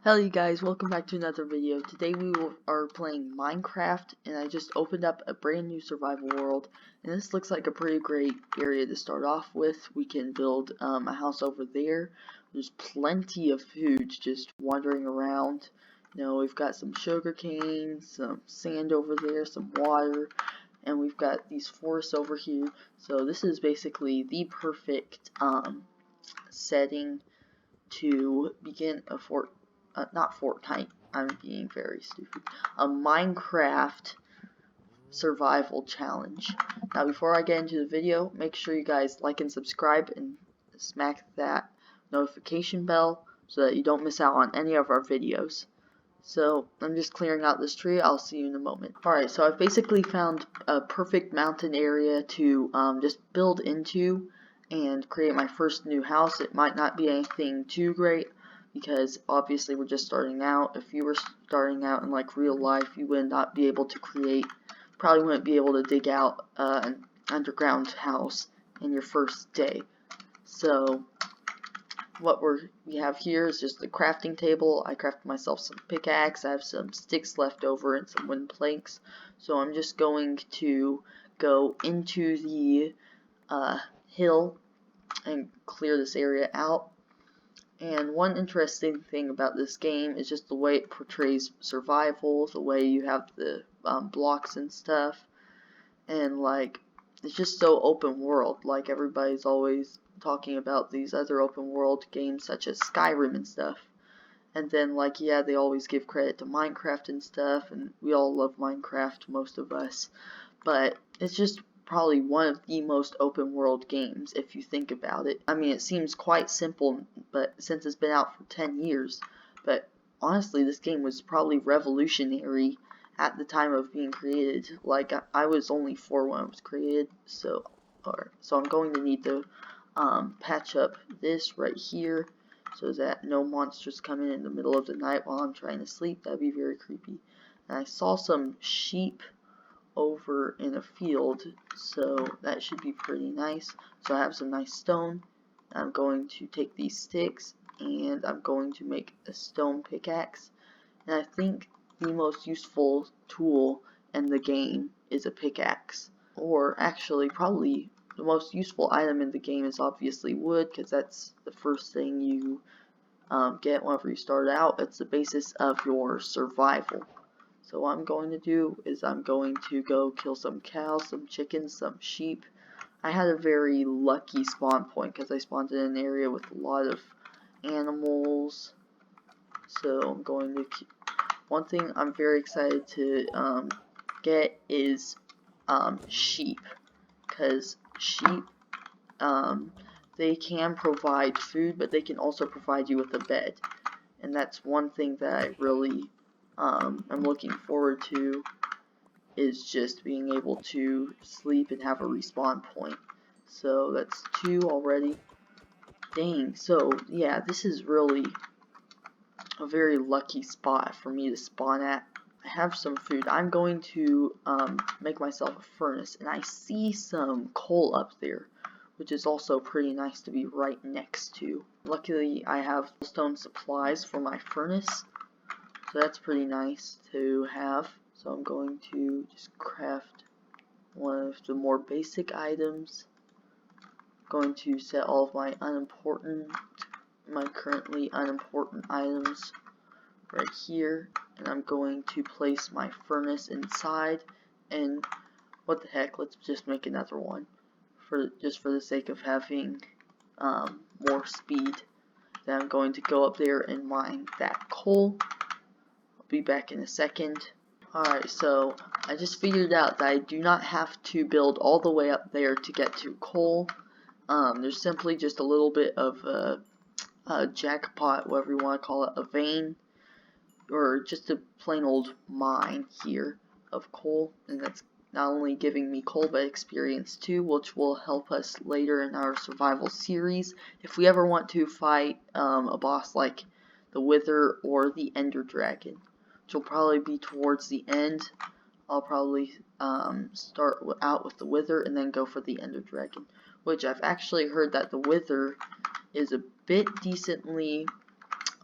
Hello you guys, welcome back to another video. Today are playing Minecraft, and I just opened up a brand new survival world, and this looks like a pretty great area to start off with. We can build a house over there. There's plenty of food just wandering around. You know, we've got some sugar cane, some sand over there, some water, and we've got these forests over here. So this is basically the perfect setting to begin a not Fortnite, I'm being very stupid, a Minecraft survival challenge. Now before I get into the video, make sure you guys like and subscribe and smack that notification bell so that you don't miss out on any of our videos. So I'm just clearing out this tree. I'll see you in a moment. Alright, so I've basically found a perfect mountain area to just build into and create my first new house. It might not be anything too great, because obviously we're just starting out. If you were starting out in like real life, you would not be able to probably wouldn't be able to dig out an underground house in your first day. So what we have here is just the crafting table. I crafted myself some pickaxe. I have some sticks left over and some wooden planks. So I'm just going to go into the hill and clear this area out. And one interesting thing about this game is just the way it portrays survival, the way you have the blocks and stuff, and like it's just so open world. Like everybody's always talking about these other open world games such as Skyrim and stuff, and then like yeah, they always give credit to Minecraft and stuff, and we all love Minecraft, most of us, but it's just probably one of the most open world games if you think about it. I mean, it seems quite simple, but since it's been out for 10 years, but honestly this game was probably revolutionary at the time of being created. Like I was only 4 when it was created, so I'm going to need to patch up this right here so that no monsters come in the middle of the night while I'm trying to sleep. That'd be very creepy. And I saw some sheep over in a field, so that should be pretty nice. So I have some nice stone. I'm going to take these sticks and I'm going to make a stone pickaxe. And I think the most useful tool in the game is a pickaxe. Or actually, probably the most useful item in the game is obviously wood, because that's the first thing you get whenever you start out. It's the basis of your survival. So what I'm going to do is I'm going to go kill some cows, some chickens, some sheep. I had a very lucky spawn point because I spawned in an area with a lot of animals. So I'm going to one thing I'm very excited to get is sheep, because sheep they can provide food, but they can also provide you with a bed, and that's one thing that I really I'm looking forward to, is just being able to sleep and have a respawn point. So that's 2 already. Dang, so yeah, this is really a very lucky spot for me to spawn at. I have some food. I'm going to make myself a furnace, and I see some coal up there, which is also pretty nice to be right next to. Luckily, I have stone supplies for my furnace, so that's pretty nice to have. So I'm going to just craft one of the more basic items. I'm going to set all of my currently unimportant items right here, and I'm going to place my furnace inside, and what the heck, let's just make another one just for the sake of having more speed. Then I'm going to go up there and mine that coal. Be back in a second. Alright, so I just figured out that I do not have to build all the way up there to get to coal. There's simply just a little bit of a jackpot, whatever you want to call it, a vein, or just a plain old mine here of coal, and that's not only giving me coal but experience too, which will help us later in our survival series if we ever want to fight a boss like the Wither or the Ender Dragon, which will probably be towards the end. I'll probably start out with the Wither and then go for the Ender Dragon, which I've actually heard that the Wither is a bit decently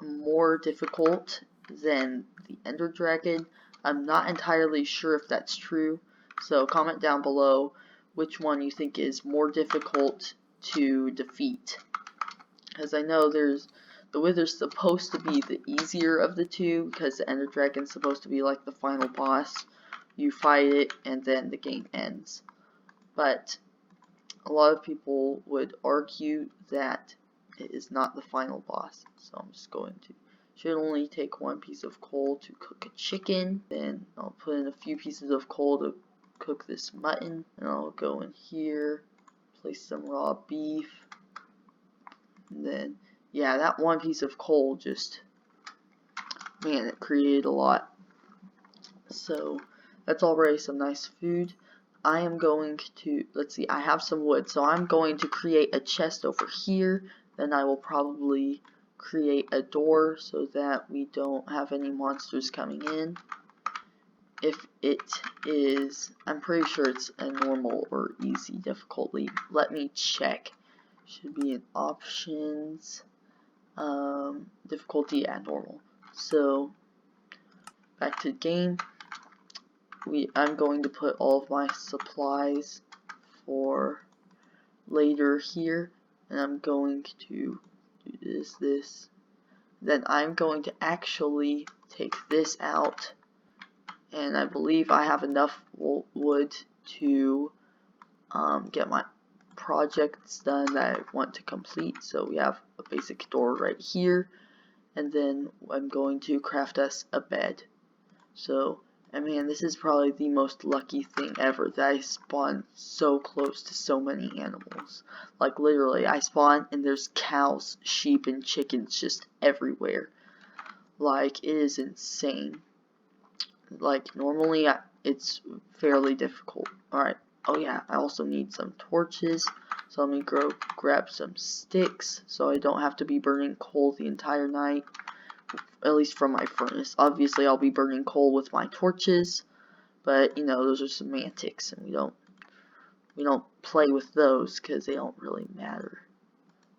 more difficult than the Ender Dragon. I'm not entirely sure if that's true, so comment down below which one you think is more difficult to defeat. Because I know the Wither's supposed to be the easier of the two, because the Ender Dragon's supposed to be like the final boss. You fight it and then the game ends. But a lot of people would argue that it is not the final boss. So I'm just going to, should only take one piece of coal to cook a chicken. Then I'll put in a few pieces of coal to cook this mutton. And I'll go in here, place some raw beef. And then, yeah, that one piece of coal just, man, it created a lot. So that's already some nice food. I am going to, let's see, I have some wood, so I'm going to create a chest over here. Then I will probably create a door so that we don't have any monsters coming in. If it is, I'm pretty sure it's a normal or easy difficulty. Let me check. Should be in options. Difficulty at normal. So back to the game. I'm going to put all of my supplies for later here, and I'm going to do this. Then I'm going to actually take this out, and I believe I have enough wood to get my projects done that I want to complete. So we have a basic door right here, and then I'm going to craft us a bed. So, and man, this is probably the most lucky thing ever that I spawn so close to so many animals. Like literally, I spawn and there's cows, sheep, and chickens just everywhere. Like, it is insane. Like, normally it's fairly difficult. Alright, oh yeah, I also need some torches. So let me grab some sticks so I don't have to be burning coal the entire night. At least from my furnace. Obviously, I'll be burning coal with my torches, but you know, those are semantics, and we don't play with those because they don't really matter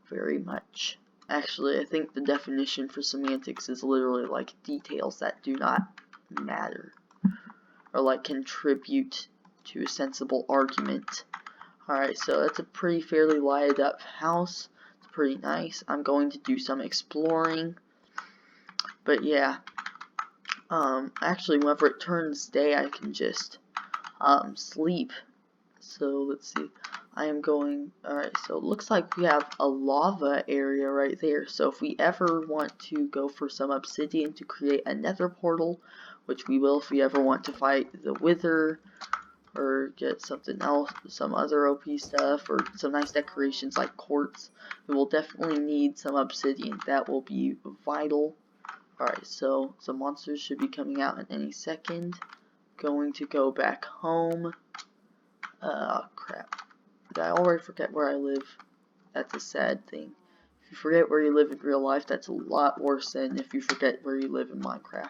very much. Actually, I think the definition for semantics is literally like details that do not matter or like contribute to a sensible argument. Alright, so that's a pretty fairly lighted up house. It's pretty nice. I'm going to do some exploring. But yeah, actually whenever it turns day I can just sleep. So let's see, I am going, alright, so it looks like we have a lava area right there. So if we ever want to go for some obsidian to create a nether portal, which we will if we ever want to fight the Wither, or get something else, some other OP stuff, or some nice decorations like quartz, we will definitely need some obsidian. That will be vital. Alright, so some monsters should be coming out in any second. Going to go back home. Crap. Did I already forget where I live? That's a sad thing. If you forget where you live in real life, that's a lot worse than if you forget where you live in Minecraft.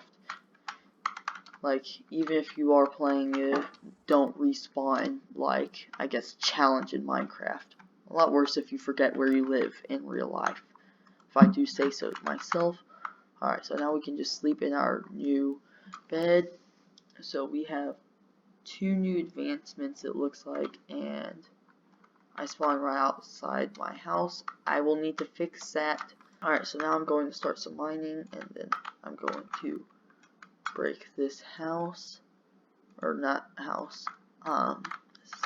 Like, even if you are playing a don't respawn, like, I guess, challenge in Minecraft. A lot worse if you forget where you live in real life. If I do say so myself. Alright, so now we can just sleep in our new bed. So we have 2 new advancements, it looks like, and I spawned right outside my house. I will need to fix that. Alright, so now I'm going to start some mining, and then I'm going to break this house, or not house,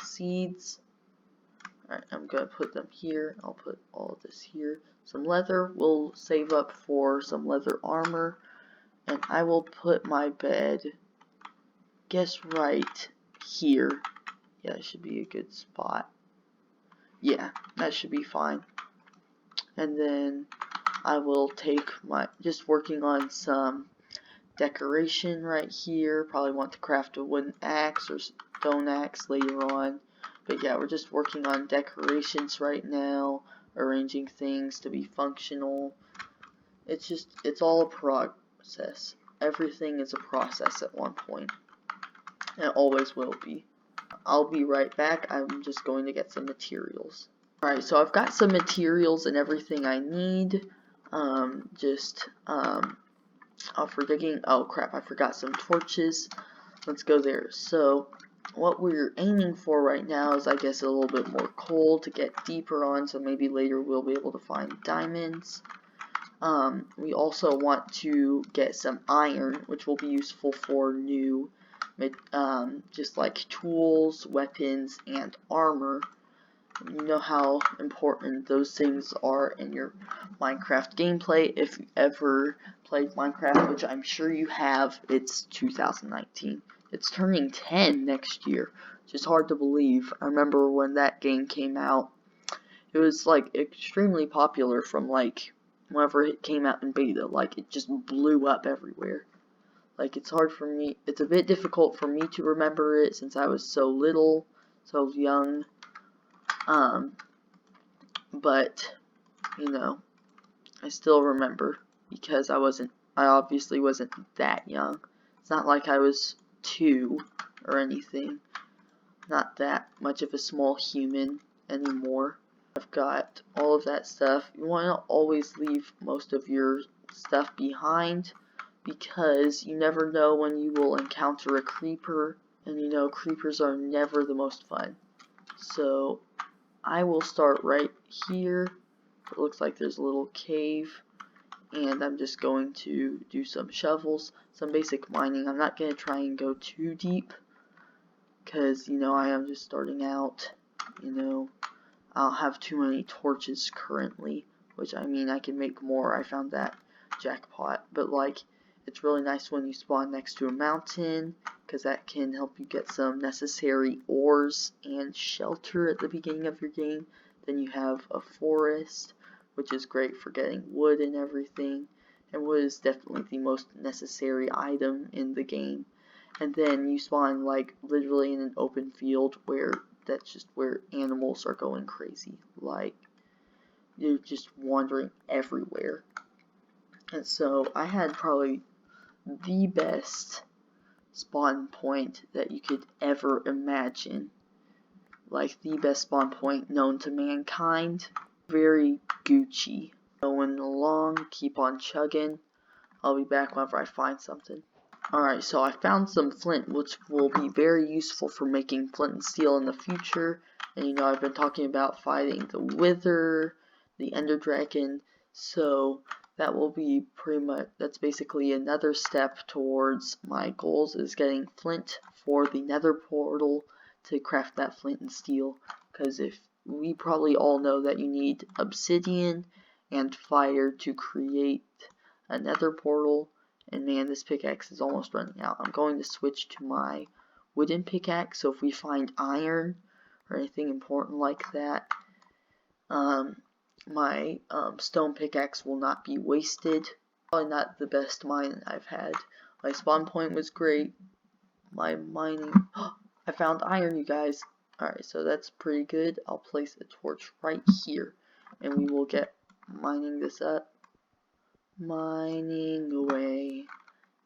seeds. Alright, I'm going to put them here. I'll put all of this here. Some leather. We'll save up for some leather armor. And I will put my bed, guess right here. Yeah, that should be a good spot. Yeah, that should be fine. And then I will take my, just working on some decoration right here. Probably want to craft a wooden axe or stone axe later on. But yeah, we're just working on decorations right now, arranging things to be functional. It's all a process. Everything is a process at one point. And it always will be. I'll be right back. I'm just going to get some materials. Alright, so I've got some materials and everything I need. For digging. Oh crap, I forgot some torches. Let's go there. So what we're aiming for right now is, I guess, a little bit more coal to get deeper on, so maybe later we'll be able to find diamonds. We also want to get some iron, which will be useful for new, just like tools, weapons, and armor. You know how important those things are in your Minecraft gameplay. If you ever played Minecraft, which I'm sure you have, it's 2019. It's turning 10 next year, which is hard to believe. I remember when that game came out, it was like extremely popular from like whenever it came out in beta. Like it just blew up everywhere. Like it's hard for me, it's a bit difficult for me to remember it since I was so little, so young. But you know, I still remember because I obviously wasn't that young. It's not like I was 2 or anything. Not that much of a small human anymore. I've got all of that stuff. You want to always leave most of your stuff behind because you never know when you will encounter a creeper, and you know creepers are never the most fun. So I will start right here. It looks like there's a little cave, and I'm just going to do some shovels, some basic mining. I'm not going to try and go too deep because, you know, I am just starting out. You know, I don't have too many torches currently, which, I mean, I can make more. I found that jackpot, but like it's really nice when you spawn next to a mountain because that can help you get some necessary ores and shelter at the beginning of your game. Then you have a forest, which is great for getting wood and everything, and wood is definitely the most necessary item in the game. And then you spawn like literally in an open field where that's just where animals are going crazy. Like you're just wandering everywhere. And so I had probably the best spawn point that you could ever imagine. Like the best spawn point known to mankind. Very Gucci. Going along, keep on chugging. I'll be back whenever I find something. Alright, so I found some flint, which will be very useful for making flint and steel in the future. And you know, I've been talking about fighting the Wither, the Ender Dragon, so that will be pretty much, that's basically another step towards my goals, is getting flint for the Nether portal to craft that flint and steel. Because if we probably all know that you need obsidian and fire to create a Nether portal. And man, this pickaxe is almost running out. I'm going to switch to my wooden pickaxe, so if we find iron or anything important like that, my stone pickaxe will not be wasted. Probably not the best mine I've had. My spawn point was great. My mining... I found iron, you guys. Alright, so that's pretty good. I'll place a torch right here, and we will get mining this up. Mining away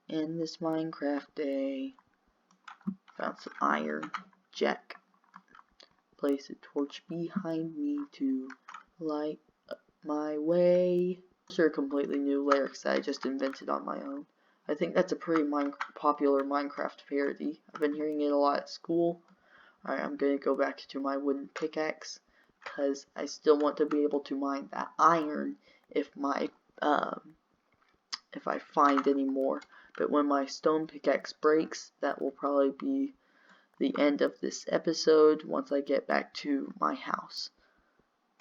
in this Minecraft day. Found some iron. Jack. Place a torch behind me to light up my way. Those are completely new lyrics that I just invented on my own. I think that's a pretty popular Minecraft parody. I've been hearing it a lot at school. Alright, I'm going to go back to my wooden pickaxe because I still want to be able to mine that iron if I find any more. But when my stone pickaxe breaks, that will probably be the end of this episode once I get back to my house.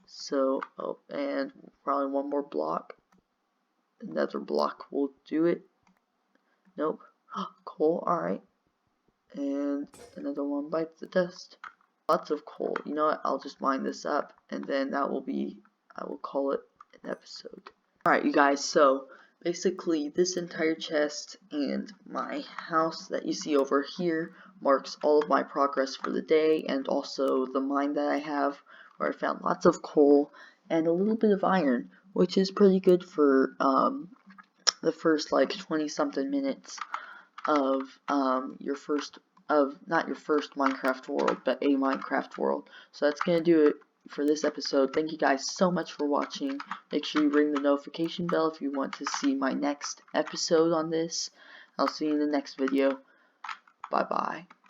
So, oh, and probably one more block. Another block will do it. Nope. Coal, alright. And another one bites the dust. Lots of coal. You know what? I'll just mine this up, and then that will be, I will call it an episode. Alright, you guys, so basically this entire chest and my house that you see over here marks all of my progress for the day, and also the mine that I have where I found lots of coal and a little bit of iron, which is pretty good for the first like 20 something minutes of not your first Minecraft world, but a Minecraft world. So that's gonna do it for this episode. Thank you guys so much for watching. Make sure you ring the notification bell if you want to see my next episode on this. I'll see you in the next video. Bye bye.